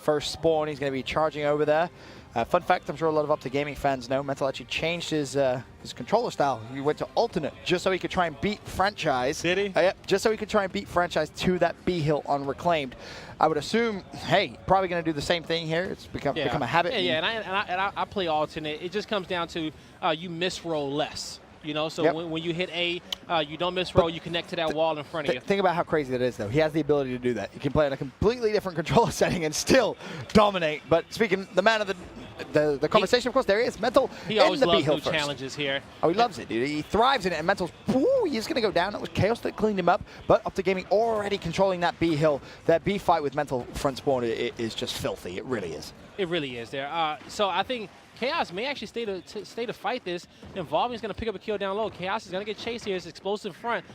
first spawn. He's going to be charging over there. Fun fact, I'm sure a lot of OpTic Gaming fans know, Mental actually changed his controller style. He went to alternate just so he could try and beat Franchise. Did he? Yep, just so he could try and beat Franchise to that B hill on Reclaimed. I would assume, hey, probably going to do the same thing here. It's become a habit. Yeah, and I play alternate. It just comes down to you misroll less. You know, so when you hit A, you don't misroll, you connect to that wall in front of you. Think about how crazy that is, though. He has the ability to do that. He can play in a completely different controller setting and still dominate. But speaking, the man of the conversation, of course, there is Mental He always in the loves B-Hill new first. challenges here. Oh, he loves it, dude. He thrives in it, and Mental's, ooh, he's going to go down. It was Chaos that cleaned him up, but OpTic Gaming already controlling that B hill. That B fight with Mental front spawn is just filthy. It really is. It really is there. So I think Chaos may actually stay to fight this. Involving is going to pick up a kill down low. Chaos is going to get chased here. It's explosive front.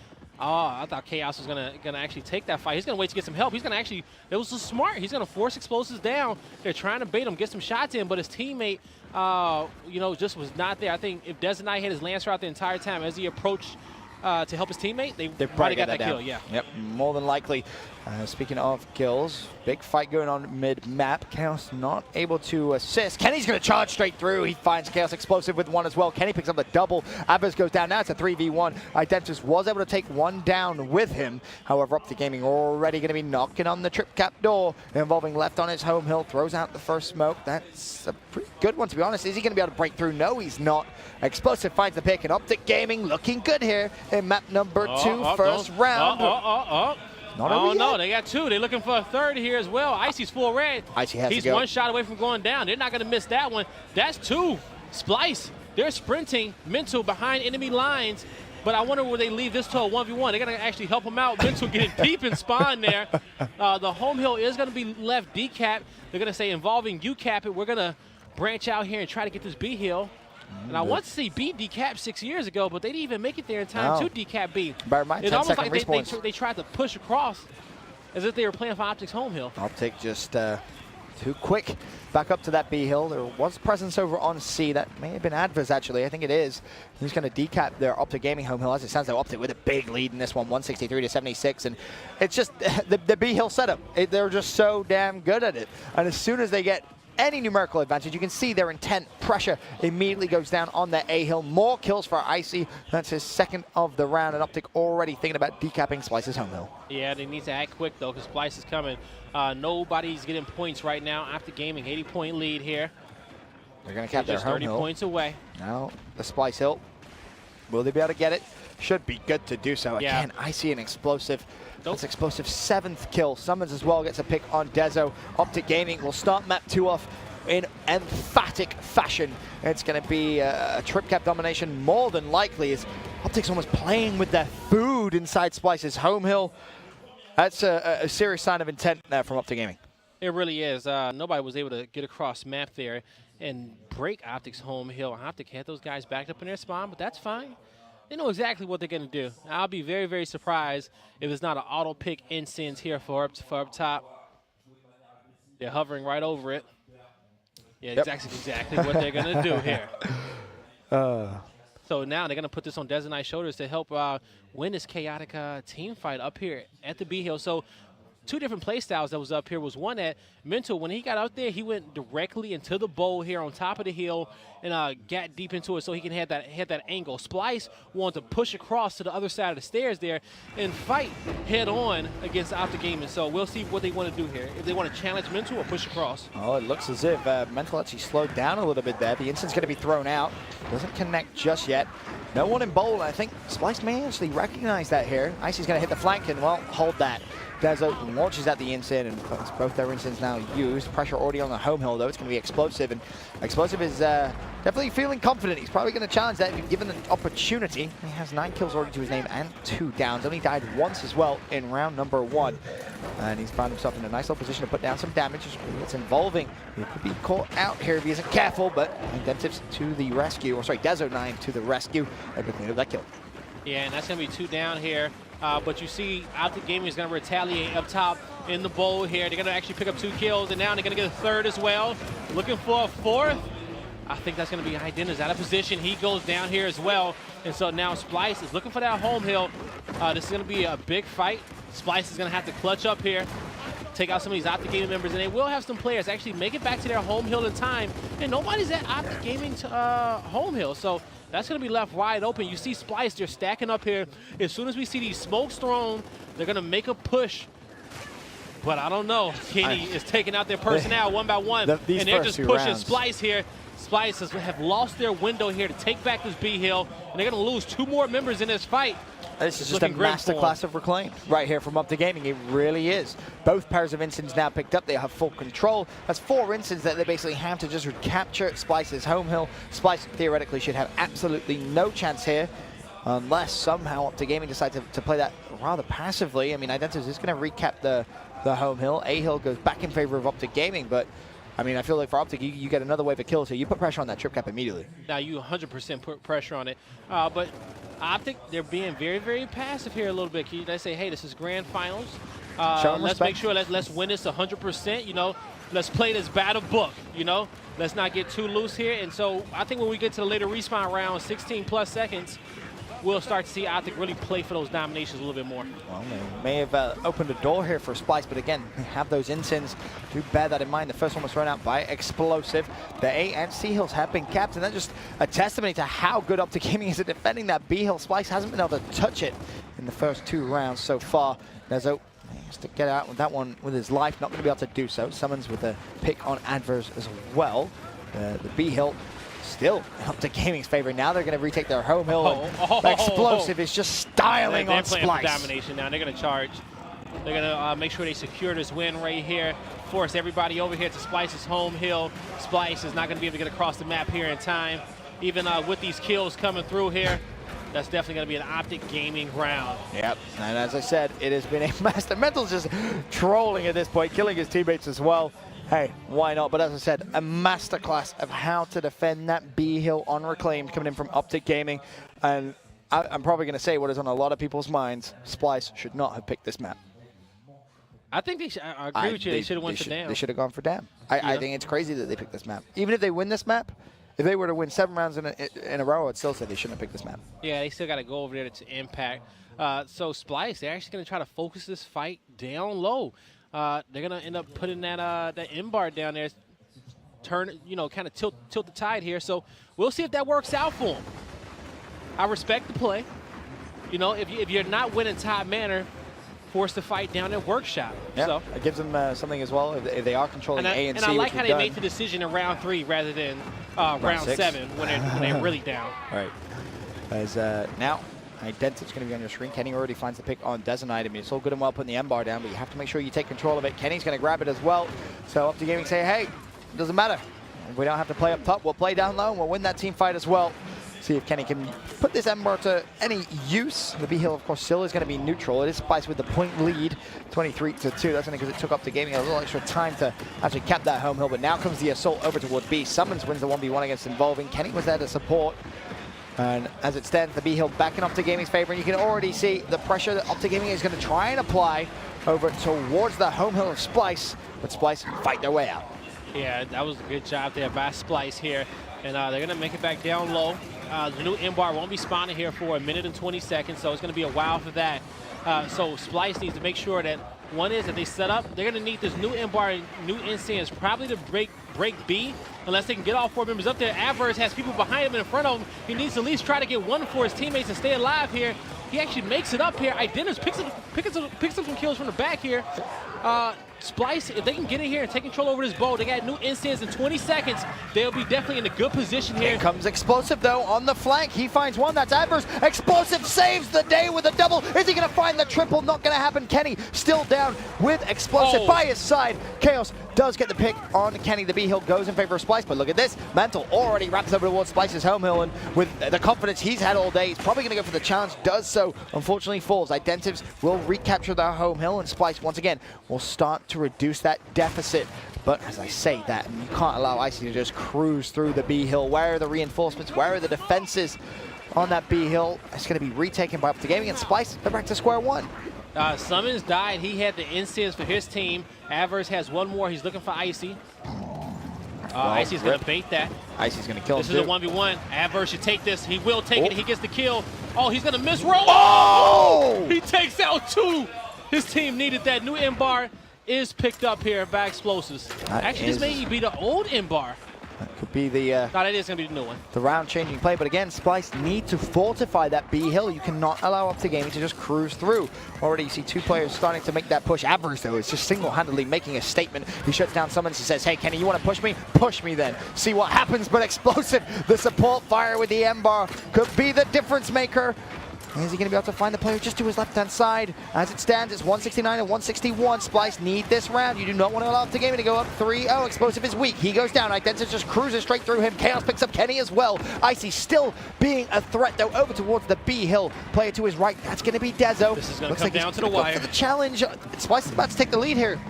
Oh, I thought Chaos was gonna actually take that fight. He's gonna wait to get some help. He's gonna actually, it was so smart. He's gonna force explosives down. They're trying to bait him, get some shots in, but his teammate, you know, just was not there. I think if Designite had his Lancer out the entire time as he approached to help his teammate, they probably got that kill. Yeah. Yep, more than likely. Speaking of kills, big fight going on mid-map. Chaos not able to assist. Kenny's going to charge straight through. He finds Chaos explosive with one as well. Kenny picks up the double. Abas goes down. Now it's a 3v1. Identitus was able to take one down with him. However, OpTic Gaming already going to be knocking on the trip cap door. Involving left on his home hill. Throws out the first smoke. That's a pretty good one, to be honest. Is he going to be able to break through? No, he's not. Explosive finds the pick, and OpTic Gaming looking good here in map number 2, first round. No, they got 2. They're looking for a third here as well. Icy's full red. Icy has He's to go. 1 shot away from going down. They're not going to miss that one. That's 2. Splyce, they're sprinting. Mental behind enemy lines. But I wonder will they leave this to a 1v1. They're going to actually help him out. Mental getting deep in spawn there. The home hill is going to be left decap. They're going to say involving you cap it. We're going to branch out here and try to get this B hill. And I want to see B decap 6 years ago, but they didn't even make it there in time to decap B. It's almost like they tried to push across as if they were playing for OpTic's home hill. OpTic just too quick back up to that B hill. There was presence over on C. That may have been Advers, actually. I think it is. He's going to decap their OpTic Gaming home hill. As it sounds like OpTic with a big lead in this one, 163 to 76. And it's just the B hill setup. They're just so damn good at it. And as soon as they get any numerical advantage, you can see their intent. Pressure immediately goes down on their A hill. More kills for Icy. That's his 2nd of the round, and OpTic already thinking about decapping Splyce's home hill. Yeah, they need to act quick though, because Splyce is coming. Nobody's getting points right now. OpTic Gaming, 80-point lead here. They're going to cap their home 30 hill. points away. Now the Splyce hill. Will they be able to get it? Should be good to do so. Yeah. Again, Icy and explosive. That's explosive 7th kill. Summons as well gets a pick on Dezo. OpTic Gaming will start map 2 off in emphatic fashion. It's going to be a trip cap domination more than likely, as OpTic's almost playing with their food inside Splyce's home hill. That's a serious sign of intent there from OpTic Gaming. It really is. Nobody was able to get across map there and break OpTic's home hill. OpTic had those guys backed up in their spawn, but that's fine. They know exactly what they're going to do. I'll be very, very surprised if it's not an auto pick incense here for up top. They're hovering right over it. Yeah, exactly what they're going to do here. So now they're going to put this on Designite's shoulders to help win this chaotic team fight up here at the B hill. So 2 different play styles that was up here was one that Mental, when he got out there, he went directly into the bowl here on top of the hill and got deep into it so he can have that angle. Splyce wanted to push across to the other side of the stairs there and fight head on against OpTic Gaming. So we'll see what they want to do here. If they want to challenge Mental or push across. Oh, it looks as if Mental actually slowed down a little bit there. The instant's going to be thrown out. Doesn't connect just yet. No one in bowl. I think Splyce may actually recognize that here. Icy's going to hit the flank and, well, hold that. Dezo launches at the instant, and both their instants now used. Pressure already on the home hill, though. It's going to be Explosive, and Explosive is definitely feeling confident. He's probably going to challenge that if given an opportunity. He has 9 kills already to his name and 2 downs. Only died once as well in round number 1. And he's found himself in a nice little position to put down some damage. It's involving. He could be caught out here if he isn't careful, but Identitus to the rescue. Or sorry, Dezo9 to the rescue. Able to clean up that kill. Yeah, and that's going to be 2 down here. But you see OpTic Gaming is going to retaliate up top in the bowl here. They're going to actually pick up 2 kills, and now they're going to get a 3rd as well. Looking for a 4th. I think that's going to be Identitus out of position. He goes down here as well. And so now Splyce is looking for that home hill. This is going to be a big fight. Splyce is going to have to clutch up here. take out some of these OpTic Gaming members, and they will have some players actually make it back to their home hill in time. And nobody's at OpTic Gaming's home hill, so that's going to be left wide open. You see Splyce, they're stacking up here. As soon as we see these smokes thrown, they're going to make a push. But I don't know. Kenny is taking out their personnel one by one, and they're just pushing Splyce here. Splyce have lost their window here to take back this B hill, and they're going to lose 2 more members in this fight. This is just a masterclass of Reclaim right here from OpTic Gaming. It really is. Both pairs of Ensigns now picked up. They have full control. That's 4 Ensigns that they basically have to just recapture Splyce's home hill. Splyce theoretically should have absolutely no chance here, unless somehow OpTic Gaming decide to play that rather passively. I mean, Identity is going to recap the home hill. A hill goes back in favor of OpTic Gaming, but I mean, I feel like for OpTic, you get another wave of kills here. You put pressure on that trip cap immediately. Now, you 100% put pressure on it. But OpTic, they're being very, very passive here a little bit. They say, hey, this is grand finals. Let's make sure, let's win this 100%. You know, let's play this battle book, you know. Let's not get too loose here. And so I think when we get to the later respawn round, 16+ seconds, we'll start to see OpTic really play for those dominations a little bit more. Well, they may have opened a door here for Splyce, but again, have those Ensigns. Do bear that in mind. The first one was thrown out by Explosive. The A and C hills have been capped, and that's just a testimony to how good OpTic Gaming is at defending that B hill. Splyce hasn't been able to touch it in the first 2 rounds so far. Nezo has to get out with that one with his life, not going to be able to do so. Summons with a pick on Adverse as well. The B hill still OpTic Gaming's favor. Now they're going to retake their home hill. Explosive is just styling on Splyce. They're playing for domination now. They're going to charge. They're going to make sure they secure this win right here. Force everybody over here to Splyce's home hill. Splyce is not going to be able to get across the map here in time. Even with these kills coming through here, that's definitely going to be an OpTic Gaming round. Yep, and as I said, it has been a master. Mental's just trolling at this point, killing his teammates as well. Hey, why not? But as I said, a masterclass of how to defend that B hill on Reclaimed coming in from OpTic Gaming. And I'm probably going to say what is on a lot of people's minds. Splyce should not have picked this map. I think they should. I agree with you. They should have went for Dam. They should have gone for Dam. I think it's crazy that they picked this map. Even if they win this map, if they were to win 7 rounds in a row, I'd still say they shouldn't have picked this map. Yeah, they still got to go over there to impact. So Splyce, they're actually going to try to focus this fight down low. They're gonna end up putting that M bar down there, turn, you know, kind of tilt the tide here. So we'll see if that works out for them. I respect the play. You know, if you're not winning top manner, force the fight down at workshop. Yeah, so it gives them something as well if they are controlling A and C. And I like how they made the decision in round 3 rather than round 7 when they're really down. All right. As now. Identity's going to be on your screen. Kenny already finds the pick on Desert. I mean, it's all good and well putting the M bar down, but you have to make sure you take control of it. Kenny's going to grab it as well. So OpTic Gaming say, hey, it doesn't matter. We don't have to play up top. We'll play down low and we'll win that team fight as well. See if Kenny can put this M bar to any use. The B hill, of course, still is going to be neutral. It is Splyce with the point lead, 23-2. That's only because it took OpTic Gaming a little extra time to actually cap that home hill. But now comes the assault over toward B. Summons wins the 1v1 against Involving. Kenny was there to support. And as it stands, the B hill back in OpTic Gaming's favor, and you can already see the pressure that OpTic Gaming is going to try and apply over towards the home hill of Splyce, but Splyce fight their way out. Yeah, that was a good job there by Splyce here, and they're going to make it back down low. The new M bar won't be spawning here for 1 minute and 20 seconds, so it's going to be a while for that. So Splyce needs to make sure that one is that they set up, they're going to need this new M bar and new instance probably to break B, unless they can get all 4 members up there. Adverse has people behind him and in front of him. He needs to at least try to get one for his teammates and stay alive here. He actually makes it up here. Identis picks up some kills from the back here. Splyce, if they can get in here and take control over this boat, they got new instance in 20 seconds. They'll be definitely in a good position here. Here comes Explosive, though, on the flank. He finds one. That's Adverse. Explosive saves the day with a double. Is he going to find the triple? Not going to happen. Kenny still down with Explosive by his side. Chaos does get the pick on Kenny. The B hill goes in favor of Splyce, but look at this. Mantle already wraps over towards Splyce's home hill, and with the confidence he's had all day, he's probably going to go for the challenge. Does so. Unfortunately falls. Identives will recapture their home hill, and Splyce once again will start to reduce that deficit. But as I say that, you can't allow Icy to just cruise through the B hill. Where are the reinforcements? Where are the defenses on that B hill? It's going to be retaken by OpTic Gaming, and Splyce, they're back to square one. Summons died. He had the instance for his team. Adverse has one more. He's looking for Icy. Icy's going to bait that. Icy's going to kill him. This is a 1v1. Adverse should take this. He will take it. He gets the kill. Oh, he's going to miss roll. Oh! He takes out 2. His team needed that new M bar. is picked up here by Explosives. Actually, this may be the old M-bar. That could be the No, that is going to be the new one. The round-changing play, but again, Splyce need to fortify that B hill. You cannot allow OpTic Gaming to just cruise through. Already you see two players starting to make that push. Avarice, though, is just single-handedly making a statement. He shuts down Summons. He says, hey, Kenny, you want to push me? Push me then. See what happens, but Explosive, the support fire with the M-bar could be the difference maker. Is he going to be able to find the player just to his left-hand side? As it stands, it's 169 and 161. Splyce need this round. You do not want to allow OpTic Gaming to go up 3-0. Explosive is weak. He goes down. Identis just cruises straight through him. Chaos picks up Kenny as well. Icy still being a threat, though, over towards the B hill. Player to his right, that's going to be Dezo. This is going to come down to the wire. For the challenge. Splyce is about to take the lead here.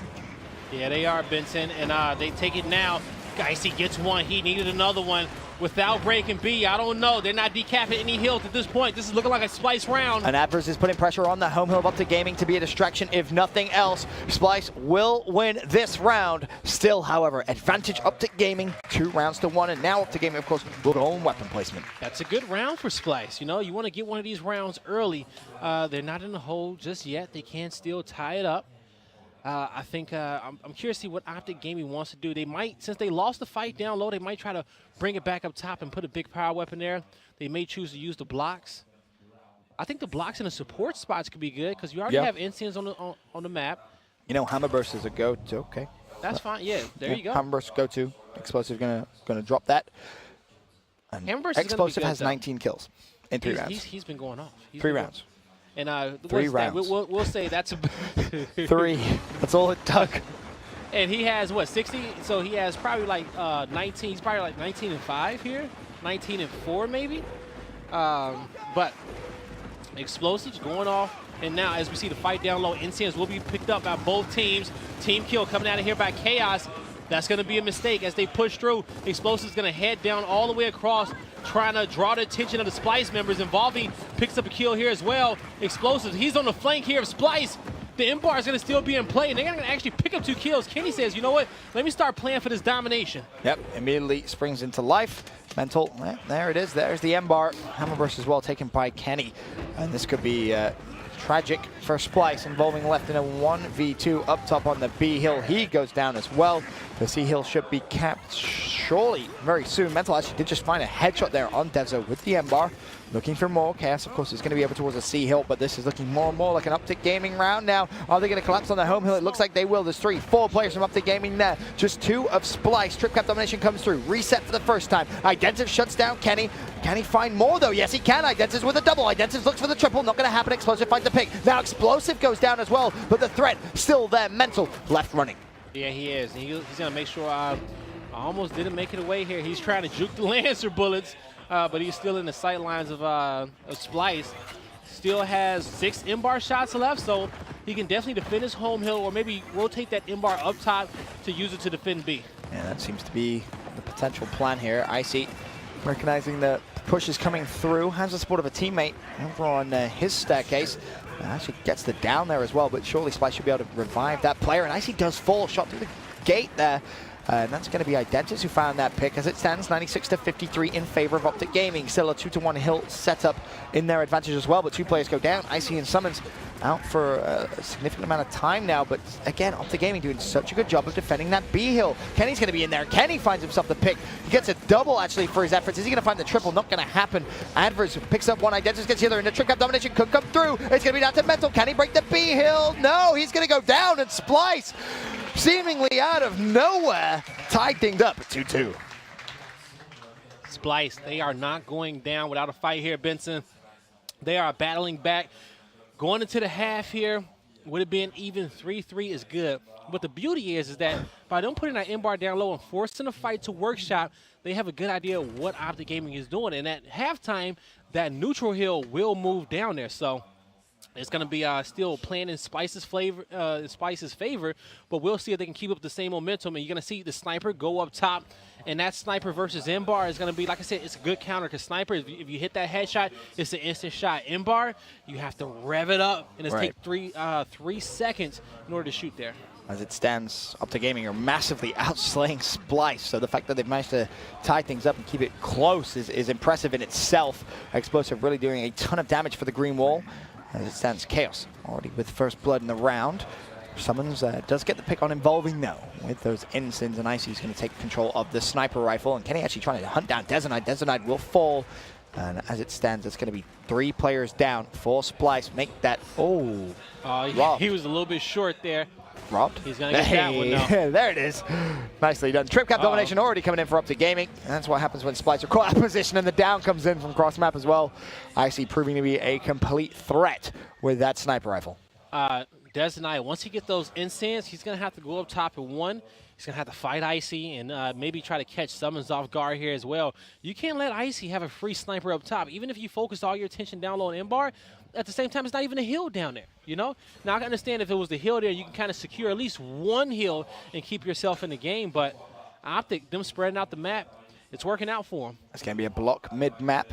Yeah, they are, Benson, and they take it now. Icy gets one. He needed another one. Without breaking B, I don't know. They're not decapping any hills at this point. This is looking like a Splyce round. And Avarice is putting pressure on the home hill of OpTic Gaming to be a distraction, if nothing else. Splyce will win this round. Still, however, advantage OpTic Gaming, 2 rounds to 1. And now OpTic Gaming, of course, will go on weapon placement. That's a good round for Splyce. You know, you want to get one of these rounds early. They're not in the hole just yet. They can still tie it up. I think I'm curious to see what OpTic Gaming wants to do. They might, since they lost the fight down low, they might try to bring it back up top and put a big power weapon there. They may choose to use the blocks. I think the blocks in the support spots could be good because you already have Incense on the map. You know, Hammerburst is a go-to. Okay. That's fine. Yeah, there you go. Hammerburst go-to. Explosive gonna drop that. And Explosive has 19 kills in 3 rounds. He's been going off. 3 rounds. And 3 rounds. We'll say that's a 3. That's all it took. And he has what, 60? So he has probably like 19. He's probably like 19 and 5 here, 19 and 4 maybe. But Explosives going off. And now, as we see the fight down low, Incense will be picked up by both teams. Team kill coming out of here by Chaos. That's going to be a mistake as they push through. Explosive's going to head down all the way across, trying to draw the attention of the Splyce members. Involving picks up a kill here as well. Explosive, he's on the flank here of Splyce. The M-bar is going to still be in play, and they're going to actually pick up 2 kills. Kenny says, you know what? Let me start playing for this domination. Yep, immediately springs into life. Mental, there it is. There's the M-bar. Hammerburst as well taken by Kenny. And this could be tragic for Splyce, involving left in a 1v2 up top on the B hill. He goes down as well. The C hill should be capped surely very soon. Mental actually did just find a headshot there on Dezo with the M-bar. Looking for more. Chaos, of course, is going to be over towards the C hill, but this is looking more and more like an OpTic Gaming round now. Are they going to collapse on the home hill? It looks like they will. There's 3, 4 players from OpTic Gaming there. Just 2 of Splyce. Trip cap domination comes through. Reset for the first time. Identis shuts down Kenny. Can he find more, though? Yes, he can. Identis with a double. Identis looks for the triple. Not going to happen. Explosive finds the pick. Now Explosive goes down as well, but the threat still there. Mental left running. Yeah, he is. He's going to make sure I almost didn't make it away here. He's trying to juke the Lancer bullets. But he's still in the sight lines of Splyce. Still has 6 M-bar shots left, so he can definitely defend his home hill or maybe rotate that M-bar up top to use it to defend B. Yeah, that seems to be the potential plan here. Icy recognizing the push is coming through, has the support of a teammate over on his staircase. Actually gets the down there as well, but surely Splyce should be able to revive that player. And Icy does fall, shot through the gate there. And that's going to be Identis who found that pick. As it stands, 96-53 in favor of OpTic Gaming. Still a 2-to-1 hill setup in their advantage as well, but 2 players go down. Icy and Summons out for a significant amount of time now, but again, OpTic Gaming doing such a good job of defending that B hill. Kenny's going to be in there. Kenny finds himself the pick. He gets a double, actually, for his efforts. Is he going to find the triple? Not going to happen. Adverse picks up one. Identis gets the other, and the trick up domination could come through. It's going to be down to Mental. Can he break the B hill? No, he's going to go down, and Splyce, seemingly out of nowhere, tied things up at 2-2. Splyce, they are not going down without a fight here, Benson. They are battling back. Going into the half here, would it be an even 3-3 is good. But the beauty is that by them putting that M-bar down low and forcing the fight to workshop, they have a good idea of what OpTic Gaming is doing. And at halftime, that neutral hill will move down there. So it's going to be still playing in Splyce's favor, but we'll see if they can keep up the same momentum. And you're going to see the sniper go up top, and that sniper versus M-bar is going to be, like I said, it's a good counter because sniper, if you hit that headshot, it's an instant shot. M-bar, you have to rev it up, and it's take 3 seconds in order to shoot there. As it stands, OpTic Gaming are massively outslaying Splyce, so the fact that they've managed to tie things up and keep it close is impressive in itself. Explosive really doing a ton of damage for the green wall. As it stands, Chaos already with first blood in the round. Summons does get the pick on Involving, though, with those ensigns, and Icy's going to take control of the sniper rifle, and Kenny actually trying to hunt down Desonide. Desonide will fall, and as it stands, it's going to be 3 players down for Splyce. Make that, he was a little bit short there. Robbed. He's going to get that one now. There it is. Nicely done. Trip cap domination already coming in for OpTic Gaming. And that's what happens when Splyce are caught out of position and the down comes in from cross map as well. Icy proving to be a complete threat with that sniper rifle. Desonide, once he gets those incense, he's going to have to go up top and one. He's going to have to fight Icy and maybe try to catch Summons off guard here as well. You can't let Icy have a free sniper up top. Even if you focus all your attention down low on M-bar, at the same time, it's not even a hill down there, you know? Now, I can understand if it was the hill there, you can kind of secure at least one hill and keep yourself in the game, but OpTic, them spreading out the map, it's working out for them. It's going to be a block mid-map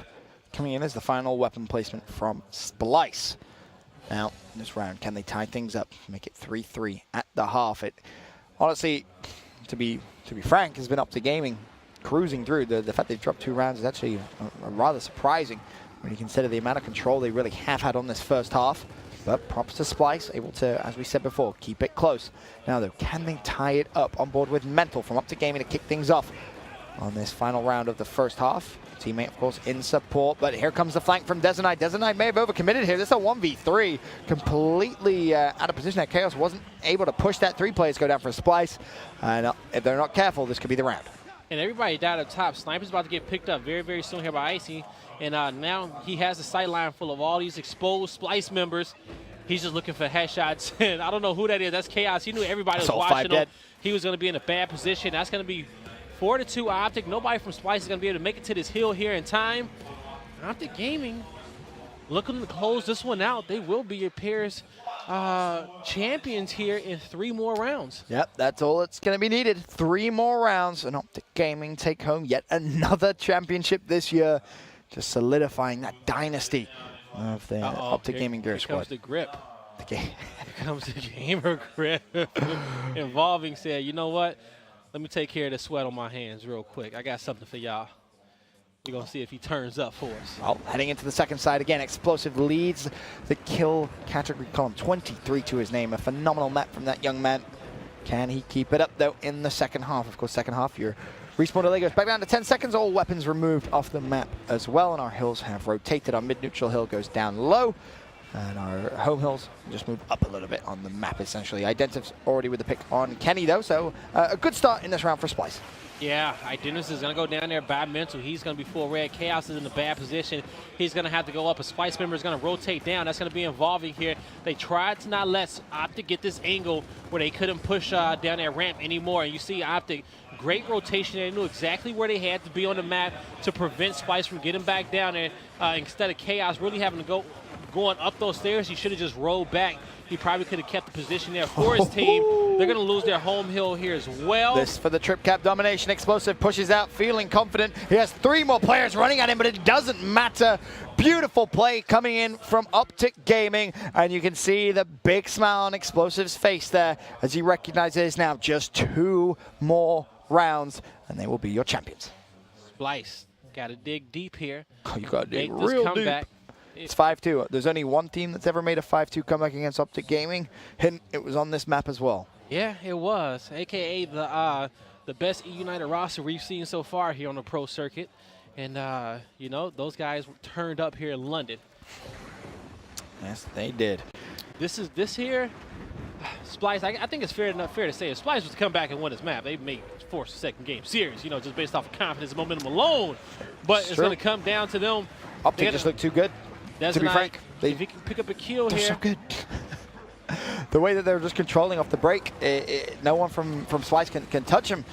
coming in as the final weapon placement from Splyce. Now, in this round, can they tie things up, make it 3-3 at the half? It honestly, to be frank, has been OpTic Gaming cruising through. The fact they've dropped 2 rounds is actually rather surprising when you consider the amount of control they really have had on this first half. But props to Splyce, able to, as we said before, keep it close. Now, though, can they tie it up on board with Mental from OpTic Gaming to kick things off on this final round of the first half? Teammate, of course, in support, but here comes the flank from Desonide. Desonide may have overcommitted here. This is a 1v3, completely out of position. That Chaos wasn't able to push that 3 players go down for Splyce. And if they're not careful, this could be the round. And everybody died up top. Sniper's about to get picked up very, very soon here by Icy. And now he has a sight line full of all these exposed Splyce members. He's just looking for headshots. And I don't know who that is. That's Chaos. He knew everybody was watching him. He was going to be in a bad position. That's going to be 4-2 OpTic. Nobody from Splyce is going to be able to make it to this hill here in time. OpTic Gaming looking to close this one out. They will be your pairs champions here in 3 more rounds. Yep, that's all it's going to be needed. 3 more rounds, and OpTic Gaming take home yet another championship this year, just solidifying that dynasty of the OpTic Gaming Gear Squad. Here comes the grip. Here comes the gamer grip. Involving said, you know what? Let me take care of the sweat on my hands real quick. I got something for y'all. We're going to see if he turns up for us. Well, heading into the second side again, Explosive leads the kill category column. 23 to his name. A phenomenal map from that young man. Can he keep it up, though, in the second half? Of course, second half, your respawn delay goes back down to 10 seconds. All weapons removed off the map as well, and our hills have rotated. Our mid-neutral hill goes down low, and our home hills just move up a little bit on the map, essentially. Identiv's already with the pick on Kenny, though, so a good start in this round for Splyce. Yeah, Identis is going to go down there by Mental. He's going to be full red. Chaos is in a bad position. He's going to have to go up. A Splyce member is going to rotate down. That's going to be Involving here. They tried to not let OpTic get this angle where they couldn't push down that ramp anymore. And you see OpTic, great rotation. They knew exactly where they had to be on the map to prevent Splyce from getting back down there. Instead of Chaos really having to go going up those stairs, he should have just rolled back. He probably could have kept the position there for his team. They're going to lose their home hill here as well. This for the trip cap domination. Explosive pushes out, feeling confident. He has 3 more players running at him, but it doesn't matter. Beautiful play coming in from OpTic Gaming, and you can see the big smile on Explosive's face there as he recognizes now just 2 more rounds, and they will be your champions. Splyce, got to dig deep here. Oh, you got to dig real deep. It's 5-2. There's only one team that's ever made a 5-2 comeback against OpTic Gaming. Hint, it was on this map as well. Yeah, it was, a.k.a. the best E-United roster we've seen so far here on the pro circuit. And, you know, those guys turned up here in London. Yes, they did. This here, Splyce, I think it's fair to say if Splyce was to come back and win this map, they may force a second game series, you know, just based off of confidence and momentum alone. But it's going to come down to them. OpTic just looked too good. To be frank, if he can pick up a kill here. So good. The way that they're just controlling off the break, no one from Splyce can touch him.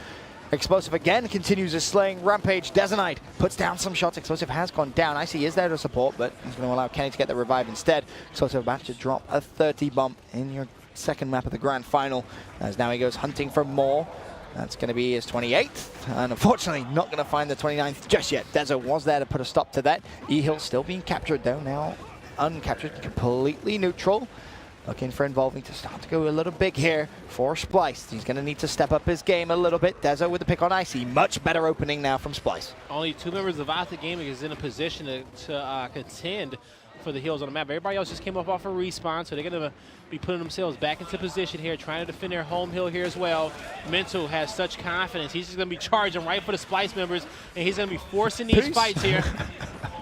Explosive again continues his slaying rampage. Desonide puts down some shots. Explosive has gone down. Icy is there to support, but he's going to allow Kenny to get the revive instead. Explosive about to drop a 30 bump in your second map of the grand final, as now he goes hunting for more. That's going to be his 28th, and unfortunately not going to find the 29th just yet. Dezo was there to put a stop to that. E-Hill still being captured, though, now uncaptured, completely neutral. Looking for Involving to start to go a little big here for Splyce. He's going to need to step up his game a little bit. Dezo with the pick on Icy. Much better opening now from Splyce. Only 2 members of OpTic Gaming is in a position to contend for the heals on the map. Everybody else just came up off a respawn, so they're going to be putting themselves back into position here, trying to defend their home hill here as well. Mental has such confidence. He's just going to be charging right for the Splyce members, and he's going to be forcing these fights here.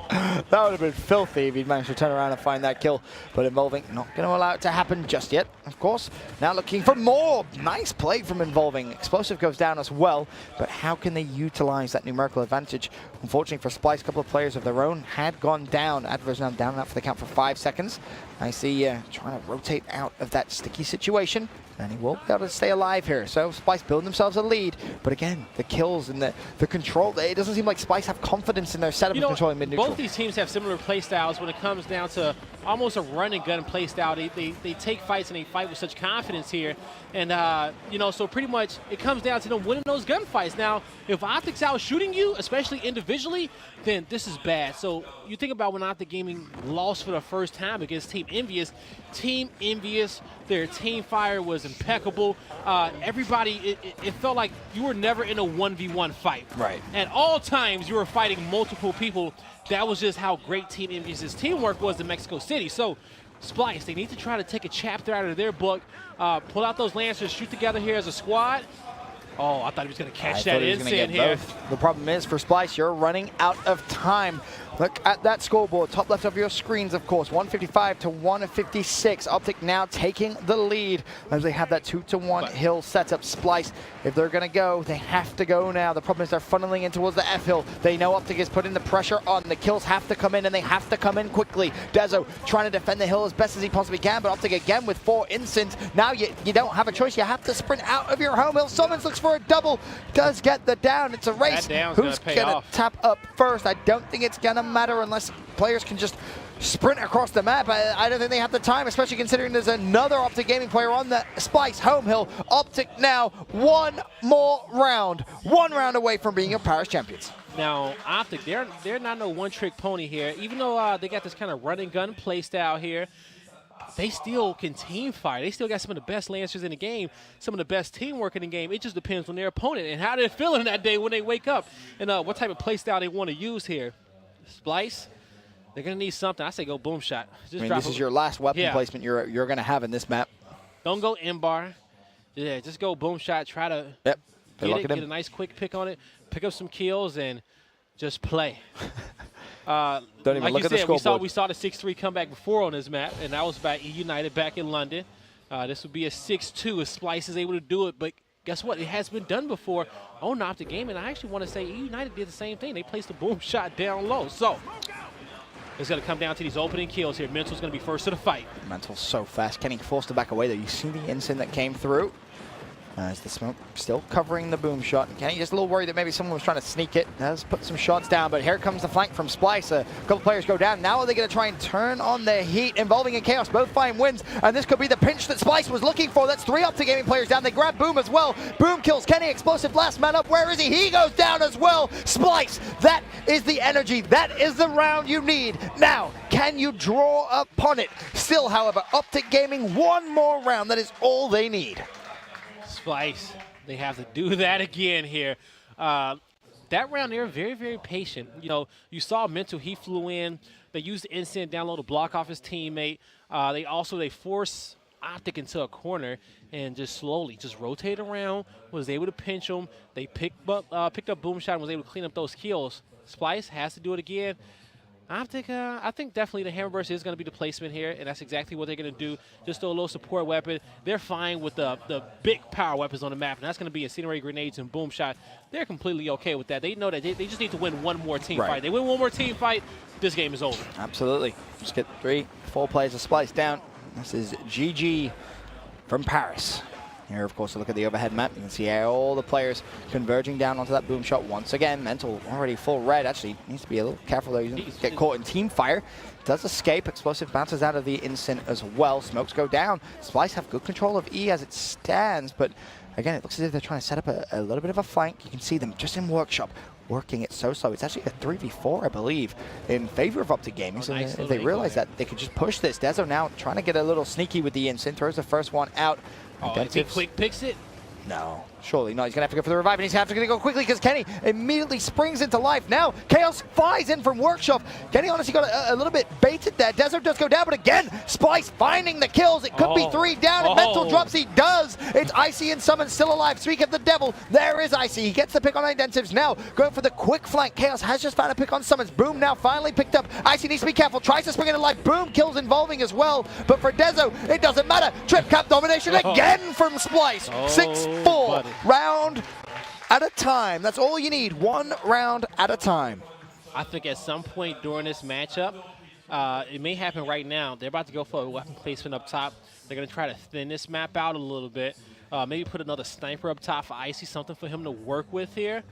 That would have been filthy if he'd managed to turn around and find that kill. But Involving not going to allow it to happen just yet, of course. Now looking for more. Nice play from Involving. Explosive goes down as well. But how can they utilize that numerical advantage? Unfortunately for Splyce, a couple of players of their own had gone down. Adverse now down and out for the count for 5 seconds. I see trying to rotate out of that sticky situation. And he will be able to stay alive here. So Splyce building themselves a lead. But again, the kills and the control, it doesn't seem like Splyce have confidence in their setup of controlling mid-neutral. Both these teams have similar play styles when it comes down to almost a run and gun play style. They take fights and they fight with such confidence here. And, you know, so pretty much it comes down to them winning those gunfights. Now, if OpTic's out shooting you, especially individually, then this is bad. So you think about when OpTic Gaming lost for the first time against Team Envious. Team Envious, their team fire was impeccable. Everybody, it felt like you were never in a 1v1 fight. Right. At all times, you were fighting multiple people. That was just how great Team Envious's teamwork was in Mexico City. So Splyce, they need to try to take a chapter out of their book, pull out those Lancers, shoot together here as a squad. Oh, I thought he was going to catch that instant here. Both. The problem is for Splyce, you're running out of time. Look at that scoreboard, top left of your screens, of course, 155 to 156. OpTic now taking the lead as they have that 2-to-1 hill setup. Splyce, if they're going to go, they have to go now. The problem is they're funneling in towards the F hill. They know OpTic is putting the pressure on. The kills have to come in, and they have to come in quickly. Dezo trying to defend the hill as best as he possibly can, but OpTic again with 4 instants. Now you don't have a choice. You have to sprint out of your home hill. Summons looks for a double, does get the down. It's a race. Who's going to tap up first? I don't think it's going to matter unless players can just sprint across the map. I don't think they have the time, especially considering there's another OpTic Gaming player on the Splyce home hill. OpTic now one more round. 1 round away from being your Paris champions. Now, OpTic, they're not no one-trick pony here. Even though they got this kind of run-and-gun play style here, they still can team fight. They still got some of the best Lancers in the game, some of the best teamwork in the game. It just depends on their opponent and how they're feeling that day when they wake up and what type of play style they want to use here. Splyce, they're going to need something. I say go boom shot. Just this is your last weapon placement you're going to have in this map. Don't go M-bar. Yeah, just go boom shot. Try to get a nice quick pick on it, pick up some kills, and just play. Don't even like look you at the said, scoreboard. we saw the 6-3 comeback before on this map, and that was by E United back in London. This would be a 6-2 if Splyce is able to do it, but guess what? It has been done before on OpTic Gaming, and I actually want to say E United did the same thing. They placed a boom shot down low. So it's going to come down to these opening kills here. Mental's going to be first to the fight. Mental's so fast. Kenny forced to back away, though. You see the instant that came through. As the smoke still covering the boom shot. Kenny just a little worried that maybe someone was trying to sneak it. Does put some shots down, but here comes the flank from Splyce. A couple players go down. Now are they going to try and turn on the heat? Involving in chaos. Both find wins, and this could be the pinch that Splyce was looking for. That's 3 OpTic Gaming players down. They grab Boom as well. Boom kills Kenny. Explosive last man up. Where is he? He goes down as well. Splyce, that is the energy. That is the round you need. Now, can you draw upon it? Still, however, OpTic Gaming, 1 more round. That is all they need. Splyce, they have to do that again here. That round, they're very, very patient. You know, you saw Mental, he flew in. They used the instant down low to block off his teammate. They force OpTic into a corner and just slowly just rotate around, was able to pinch him. They picked up boom shot and was able to clean up those kills. Splyce has to do it again. OpTic, I think definitely the hammer burst is going to be the placement here, and that's exactly what they're going to do. Just throw a little support weapon. They're fine with the big power weapons on the map, and that's going to be incendiary grenades and boom shot. They're completely okay with that. They know that they just need to win 1 more team fight. They win 1 more team fight, this game is over. Absolutely. Just get 3, 4 players of Splyce down. This is GG from Paris. Here, of course, a look at the overhead map. You can see all the players converging down onto that boom shot once again. Mental already full red. Actually, needs to be a little careful though. He doesn't get caught in team fire. Does escape. Explosive bounces out of the instant as well. Smokes go down. Splyce have good control of E as it stands, but again, it looks as if they're trying to set up a little bit of a flank. You can see them just in workshop, working it so slow. It's actually a 3v4, I believe, in favor of OpTic Gaming. So if they realize that they could just push this. Dezo now trying to get a little sneaky with the instant. Throws the first one out. Oh, if he quick picks it? No. Surely not. He's going to have to go for the revive, and he's going to have to go quickly because Kenny immediately springs into life. Now, Chaos flies in from Workshop. Kenny honestly got a little bit baited there. Desert does go down, but again, Splyce finding the kills. It could be 3 down, and Mental drops. He does. It's Icy and Summon still alive. Speak of the devil, there is Icy. He gets the pick on Identives now, going for the quick flank. Chaos has just found a pick on Summons. Boom now finally picked up. Icy needs to be careful. Tries to spring into life. Boom, kills involving as well. But for Dezo, it doesn't matter. Trip cap domination again from Splyce. 6-4. Round at a time. That's all you need. 1 round at a time. I think at some point during this matchup, it may happen right now. They're about to go for a weapon placement up top. They're going to try to thin this map out a little bit. Maybe put another sniper up top for Icy, something for him to work with here.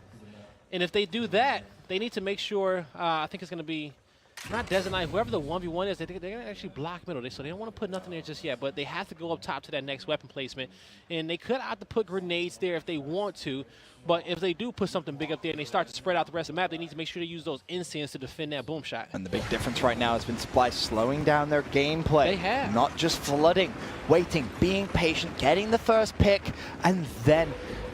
And if they do that, they need to make sure, I think it's going to be not Designite, whoever the 1v1 is, they're going to actually block middle. So they don't want to put nothing there just yet, but they have to go up top to that next weapon placement. And they could opt to put grenades there if they want to, but if they do put something big up there and they start to spread out the rest of the map, they need to make sure to use those incense to defend that boom shot. And the big difference right now has been Splyce slowing down their gameplay. They have. Not just flooding, waiting, being patient, getting the first pick, and then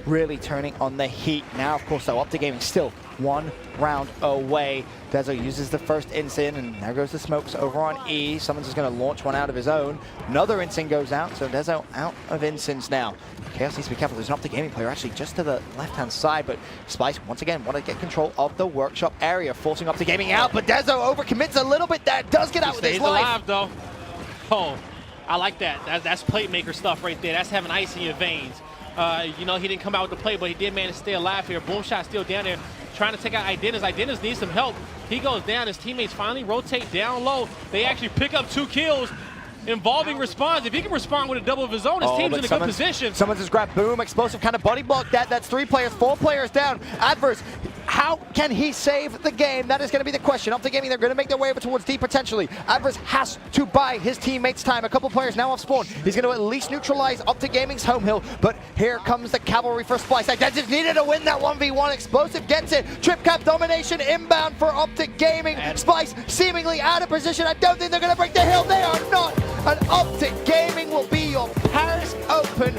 really turning on the heat. Now, of course, though, OpTic Gaming still 1 round away. Dezo uses the first instant, and there goes the smokes over on E. Someone's just going to launch one out of his own. Another instant goes out, so Dezo out of instants now. Chaos needs to be careful. There's an OpTic Gaming player actually just to the left-hand side, but Splyce, once again, want to get control of the workshop area, forcing OpTic Gaming out, but Dezo overcommits a little bit. That does get out with his life. Alive, though. Oh, I like that. That's plate maker stuff right there. That's having ice in your veins. You know, he didn't come out with the play, but he did manage to stay alive here. Boom shot still down there, trying to take out Identis. Identis needs some help. He goes down. His teammates finally rotate down low. They actually pick up 2 kills. Involving responds. If he can respond with a double of his own, his team's in a good position. Someone's just grabbed Boom, explosive kind of body block. That's 3 players, 4 players down. Adverse, how can he save the game? That is going to be the question. OpTic Gaming, they're going to make their way over towards D potentially. Adverse has to buy his teammates time. A couple players now off spawn. He's going to at least neutralize OpTic Gaming's home hill, but here comes the cavalry for Splyce. Identities needed to win that 1v1. Explosive gets it. Trip cap domination inbound for OpTic Gaming. Splyce seemingly out of position. I don't think they're going to break the hill. They are not. And OpTic Gaming will be your Paris Open